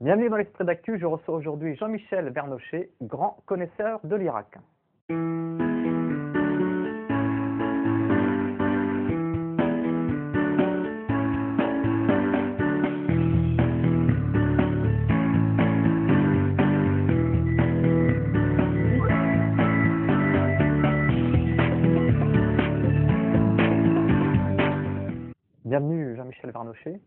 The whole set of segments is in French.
Bienvenue dans l'Esprit d'Actu, je reçois aujourd'hui Jean-Michel Vernochet, grand connaisseur de l'Irak. Bienvenue Jean-Michel Vernochet.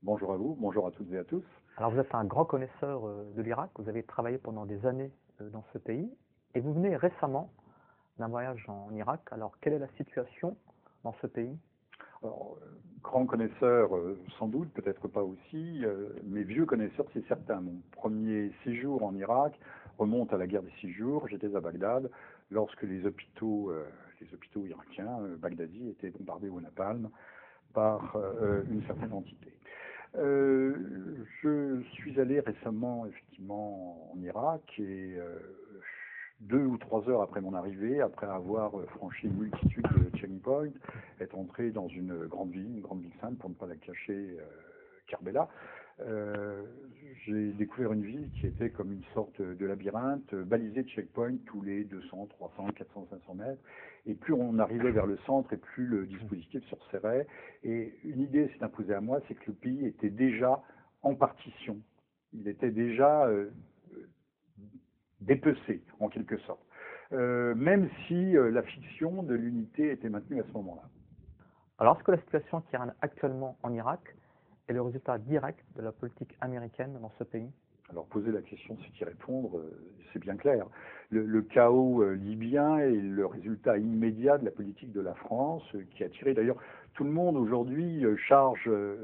Bonjour à vous, bonjour à toutes et à tous. Alors vous êtes un grand connaisseur de l'Irak, vous avez travaillé pendant des années dans ce pays et vous venez récemment d'un voyage en Irak. Alors quelle est la situation dans ce pays? Alors, grand connaisseur, sans doute, peut-être pas aussi, mais vieux connaisseur, c'est certain. Mon premier séjour en Irak remonte à la guerre des 6 jours. J'étais à Bagdad lorsque les hôpitaux irakiens, baghdadis, étaient bombardés au napalm par une certaine entité. Je suis allé récemment, effectivement, en Irak et 2 ou 3 heures après mon arrivée, après avoir franchi une multitude de checkpoints, est entré dans une grande ville sainte, pour ne pas la cacher, Kerbela. J'ai découvert une ville qui était comme une sorte de labyrinthe, balisée de checkpoints tous les 200, 300, 400, 500 mètres. Et plus on arrivait vers le centre, et plus le dispositif se resserrait. Et une idée s'est imposée à moi, c'est que le pays était déjà en partition. Il était déjà dépecé, en quelque sorte. Même si la fiction de l'unité était maintenue à ce moment-là. Alors est-ce que la situation qui règne actuellement en Irak est le résultat direct de la politique américaine dans ce pays? Alors poser la question, c'est y répondre, c'est bien clair. Le chaos libyen est le résultat immédiat de la politique de la France, qui a tiré d'ailleurs tout le monde aujourd'hui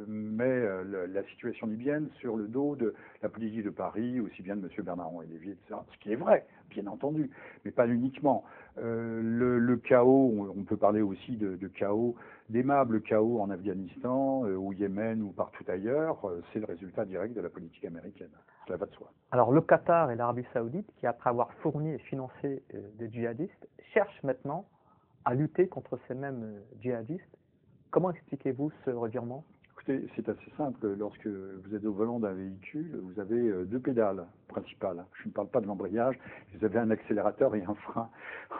met la situation libyenne sur le dos de la politique de Paris, aussi bien de M. Bernard-Henri Lévy, etc. Ce qui est vrai, bien entendu, mais pas uniquement. Le chaos, on peut parler aussi de chaos, d'aimable chaos en Afghanistan, au Yémen ou partout ailleurs, c'est le résultat direct de la politique américaine. Cela va de soi. Alors le Qatar et l'Arabie Saoudite, qui après avoir fourni et financé des djihadistes, cherchent maintenant à lutter contre ces mêmes djihadistes. Comment expliquez-vous ce revirement? Écoutez, c'est assez simple. Lorsque vous êtes au volant d'un véhicule, vous avez 2 pédales principales. Je ne parle pas de l'embrayage, vous avez un accélérateur et un frein.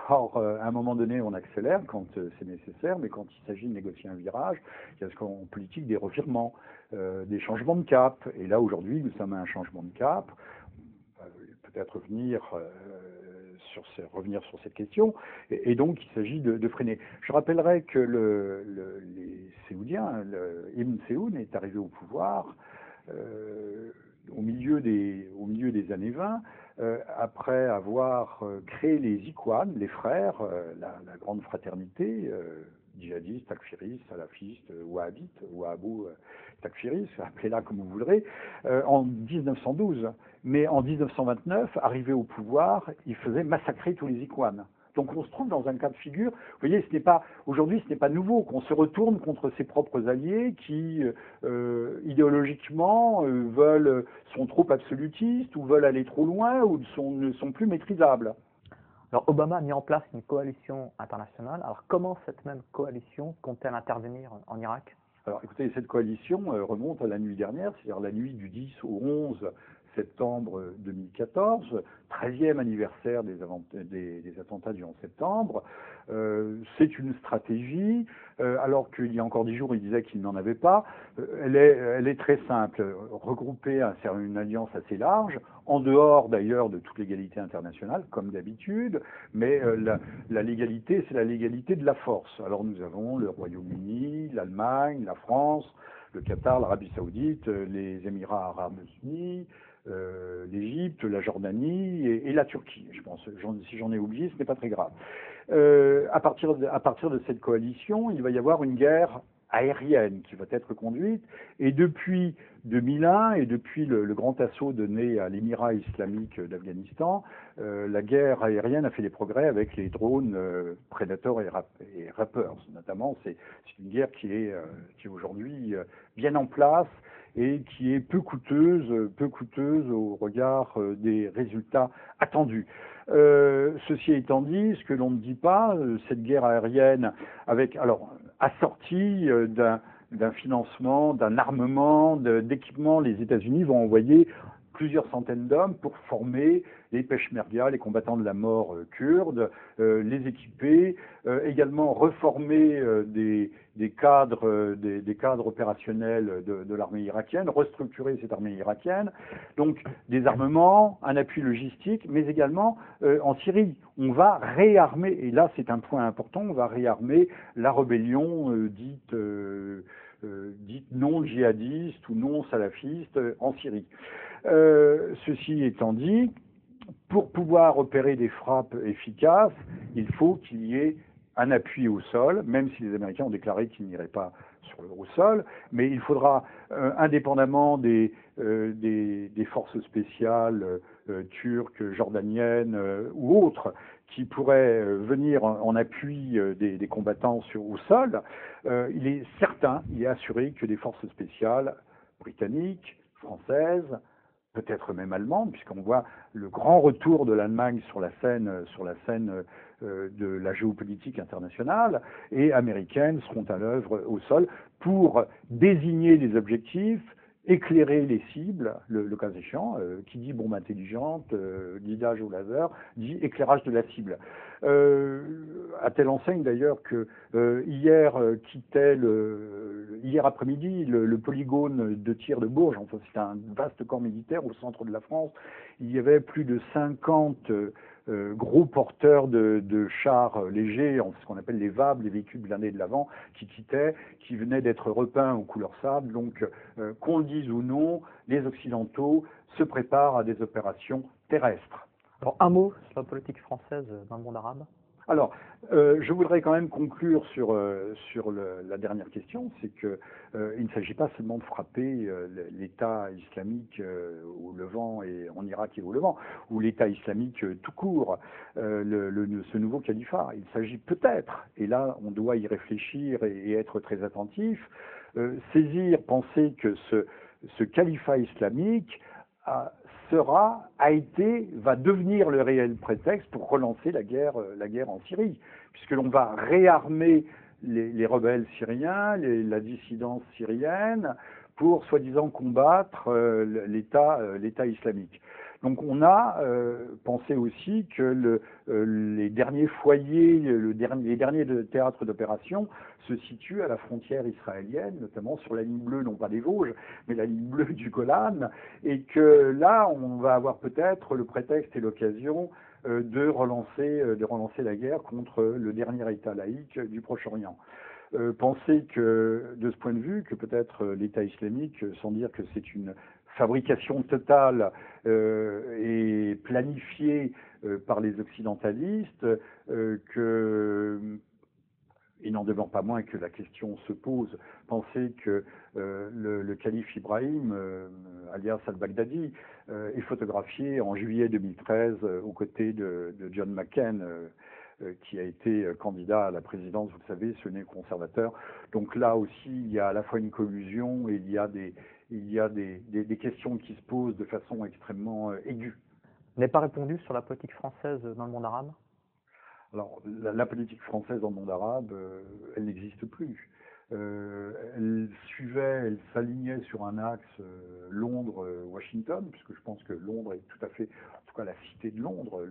Or, à un moment donné, on accélère quand c'est nécessaire, mais quand il s'agit de négocier un virage, il y a en politique des revirements, des changements de cap. Et là, aujourd'hui, nous sommes à un changement de cap. Peut-être revenir sur cette question, et donc il s'agit de freiner. Je rappellerai que les Séoudiens, Ibn Saoud est arrivé au pouvoir au milieu des années 20, après avoir créé les Ikhwan, les frères, la grande fraternité, djihadistes, takfiristes, salafistes, wahhabites, wahhabou, takfiristes, appelez-la comme vous voudrez, en 1912. Mais en 1929, arrivé au pouvoir, il faisait massacrer tous les Ikhwan. Donc on se trouve dans un cas de figure, vous voyez, aujourd'hui ce n'est pas nouveau qu'on se retourne contre ses propres alliés qui idéologiquement sont trop absolutistes ou veulent aller trop loin ou ne sont plus maîtrisables. Alors Obama a mis en place une coalition internationale. Alors comment cette même coalition compte-t-elle intervenir en Irak? Alors écoutez, cette coalition remonte à la nuit dernière, c'est-à-dire la nuit du 10 au 11 septembre 2014, 13e anniversaire des attentats du 11 septembre. C'est une stratégie, alors qu'il y a encore 10 jours, il disait qu'il n'en avait pas. Elle est très simple, regrouper une alliance assez large, en dehors d'ailleurs de toute légalité internationale, comme d'habitude, mais la légalité, c'est la légalité de la force. Alors nous avons le Royaume-Uni, l'Allemagne, la France, le Qatar, l'Arabie Saoudite, les Émirats Arabes Unis, l'Égypte, la Jordanie et la Turquie. Je pense, si j'en ai oublié, ce n'est pas très grave. À partir de cette coalition, il va y avoir une guerre aérienne qui va être conduite. Et depuis 2001 et depuis le grand assaut donné à l'Émirat islamique d'Afghanistan, la guerre aérienne a fait des progrès avec les drones Predator et Raptors. Notamment, c'est une guerre qui est aujourd'hui bien en place et qui est peu coûteuse au regard des résultats attendus. Ceci étant dit, ce que l'on ne dit pas, cette guerre aérienne assortie d'un financement, d'un armement, d'équipements, les États-Unis vont envoyer plusieurs centaines d'hommes pour former les Peshmerga, les combattants de la mort kurdes, les équiper, également reformer des cadres opérationnels de l'armée irakienne, restructurer cette armée irakienne, donc des armements, un appui logistique, mais également en Syrie. On va réarmer, et là c'est un point important, on va réarmer la rébellion dite non djihadiste ou non salafiste en Syrie. Ceci étant dit, pour pouvoir opérer des frappes efficaces, il faut qu'il y ait un appui au sol, même si les Américains ont déclaré qu'ils n'iraient pas au sol, mais il faudra, indépendamment des forces spéciales turques, jordaniennes ou autres, qui pourraient venir en appui des combattants au sol, il est certain, il est assuré que des forces spéciales britanniques, françaises, peut-être même allemande, puisqu'on voit le grand retour de l'Allemagne sur la scène de la géopolitique internationale, et américaines seront à l'œuvre au sol pour désigner les objectifs, éclairer les cibles, le cas échéant, qui dit bombe intelligente, guidage au laser, dit éclairage de la cible. À telle enseigne d'ailleurs que hier après-midi, le polygone de tir de Bourges, enfin c'est un vaste corps militaire au centre de la France, il y avait plus de 50 gros porteurs de chars légers, ce qu'on appelle les VAB, les véhicules blindés de l'avant, qui quittaient, qui venaient d'être repeints aux couleurs sable. Donc, qu'on le dise ou non, les Occidentaux se préparent à des opérations terrestres. Alors, un mot sur la politique française dans le monde arabe. Alors, je voudrais quand même conclure sur la dernière question, c'est que il ne s'agit pas seulement de frapper l'État islamique au Levant et en Irak et au Levant, ou l'État islamique tout court, ce nouveau califat. Il s'agit peut-être, et là on doit y réfléchir et être très attentif, penser que ce califat islamique va devenir le réel prétexte pour relancer la guerre en Syrie, puisque l'on va réarmer les rebelles syriens, la dissidence syrienne, pour soi-disant combattre l'État islamique. Donc on a pensé aussi que les derniers foyers, les derniers théâtres d'opération se situent à la frontière israélienne, notamment sur la ligne bleue, non pas des Vosges, mais la ligne bleue du Golan, et que là on va avoir peut-être le prétexte et l'occasion de relancer la guerre contre le dernier État laïque du Proche-Orient. Penser que, de ce point de vue, que peut-être l'État islamique, sans dire que c'est une fabrication totale et planifiée par les occidentalistes, il n'en demeure pas moins que la question se pose. Pensez que le calife Ibrahim, alias al-Baghdadi, est photographié en juillet 2013 aux côtés de John McCain, qui a été candidat à la présidence, vous le savez, ce néo-conservateur. Donc là aussi, il y a à la fois une collusion et il y a des questions qui se posent de façon extrêmement aiguë. Vous n'avez pas répondu sur la politique française dans le monde arabe? Alors, la politique française dans le monde arabe, elle n'existe plus. Elle s'alignait sur un axe Londres-Washington, puisque je pense que Londres est tout à fait, en tout cas la cité de Londres,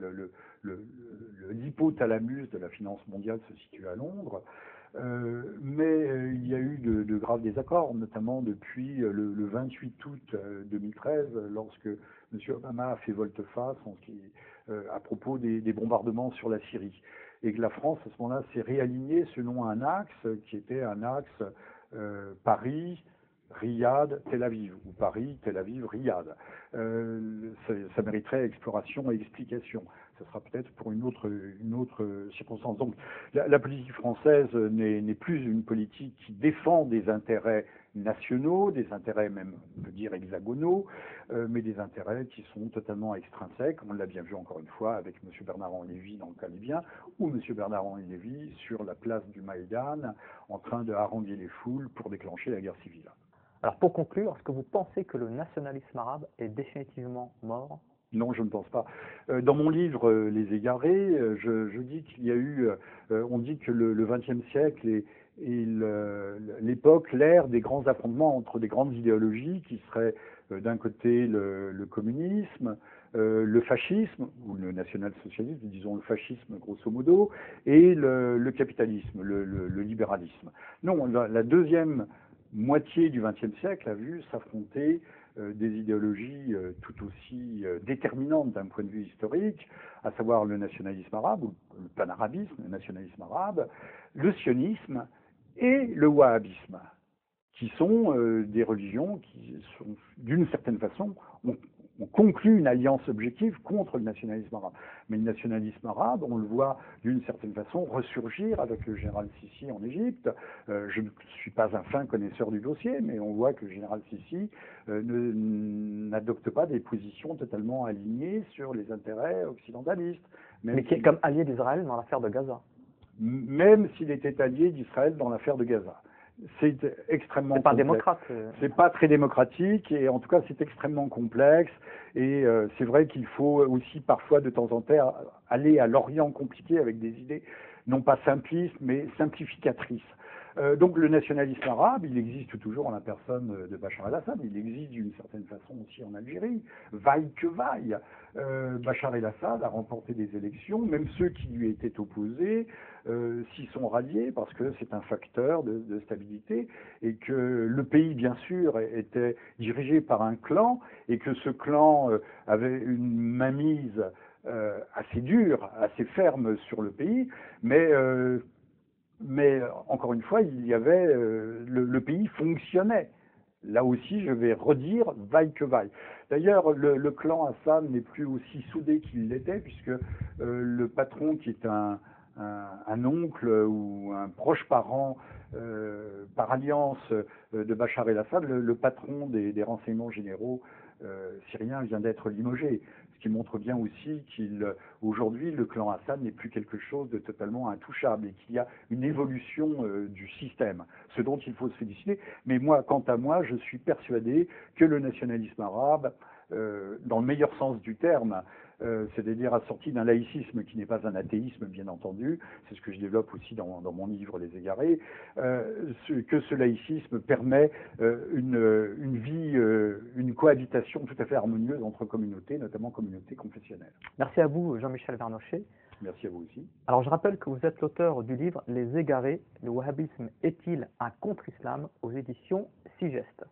l'hypothalamus de la finance mondiale se situe à Londres. Mais il y a eu de graves désaccords, notamment depuis le 28 août 2013, lorsque M. Obama a fait volte-face à propos des bombardements sur la Syrie. Et que la France, à ce moment-là, s'est réalignée selon un axe qui était un axe Paris, Riyad, Tel Aviv, ou Paris, Tel Aviv, Riyad. Ça mériterait exploration et explication. Ce sera peut-être pour une autre circonstance. Donc la politique française n'est plus une politique qui défend des intérêts nationaux, des intérêts même, on peut dire, hexagonaux, mais des intérêts qui sont totalement extrinsèques. On l'a bien vu encore une fois avec M. Bernard-Henri Lévy dans le cas libyen, ou M. Bernard-Henri Lévy sur la place du Maïdan, en train de haranguer les foules pour déclencher la guerre civile. Alors pour conclure, est-ce que vous pensez que le nationalisme arabe est définitivement mort? Non, je ne pense pas. Dans mon livre Les Égarés, je dis qu'il y a eu, on dit que le XXe siècle est l'époque, l'ère des grands affrontements entre des grandes idéologies qui seraient d'un côté le communisme, le fascisme, ou le national-socialisme, disons le fascisme grosso modo, et le capitalisme, le libéralisme. Non, la deuxième moitié du XXe siècle a vu s'affronter des idéologies tout aussi déterminantes d'un point de vue historique, à savoir le nationalisme arabe, ou le panarabisme, le nationalisme arabe, le sionisme et le wahhabisme, qui sont des religions qui sont, d'une certaine façon, ont conclu une alliance objective contre le nationalisme arabe. Mais le nationalisme arabe, on le voit d'une certaine façon ressurgir avec le général Sissi en Égypte. Je ne suis pas un fin connaisseur du dossier, mais on voit que le général Sissi n'adopte pas des positions totalement alignées sur les intérêts occidentalistes. Mais qui est comme allié d'Israël dans l'affaire de Gaza. Même s'il était allié d'Israël dans l'affaire de Gaza. C'est extrêmement complexe. C'est pas démocrate. C'est pas très démocratique et en tout cas c'est extrêmement complexe et c'est vrai qu'il faut aussi parfois de temps en temps aller à l'Orient compliqué avec des idées non pas simplistes mais simplificatrices. Donc le nationalisme arabe, il existe toujours en la personne de Bachar el-Assad, il existe d'une certaine façon aussi en Algérie, vaille que vaille. Bachar el-Assad a remporté des élections, même ceux qui lui étaient opposés s'y sont ralliés parce que c'est un facteur de stabilité et que le pays, bien sûr, était dirigé par un clan et que ce clan avait une mainmise assez dure, assez ferme sur le pays, mais encore une fois, il y avait le pays fonctionnait. Là aussi, je vais redire vaille que vaille. D'ailleurs, le clan Assad n'est plus aussi soudé qu'il l'était, puisque le patron, qui est un oncle ou un proche parent par alliance de Bachar el-Assad, le patron des renseignements généraux syriens vient d'être limogé. Ce qui montre bien aussi qu'aujourd'hui, le clan Assad n'est plus quelque chose de totalement intouchable et qu'il y a une évolution du système, ce dont il faut se féliciter. Mais moi, quant à moi, je suis persuadé que le nationalisme arabe, dans le meilleur sens du terme, c'est-à-dire assorti d'un laïcisme qui n'est pas un athéisme, bien entendu, c'est ce que je développe aussi dans mon livre Les Égarés, que ce laïcisme permet une vie, une cohabitation tout à fait harmonieuse entre communautés, notamment communautés confessionnelles. Merci à vous, Jean-Michel Vernochet. Merci à vous aussi. Alors je rappelle que vous êtes l'auteur du livre Les Égarés, le wahhabisme est-il un contre-islam aux éditions Sigeste.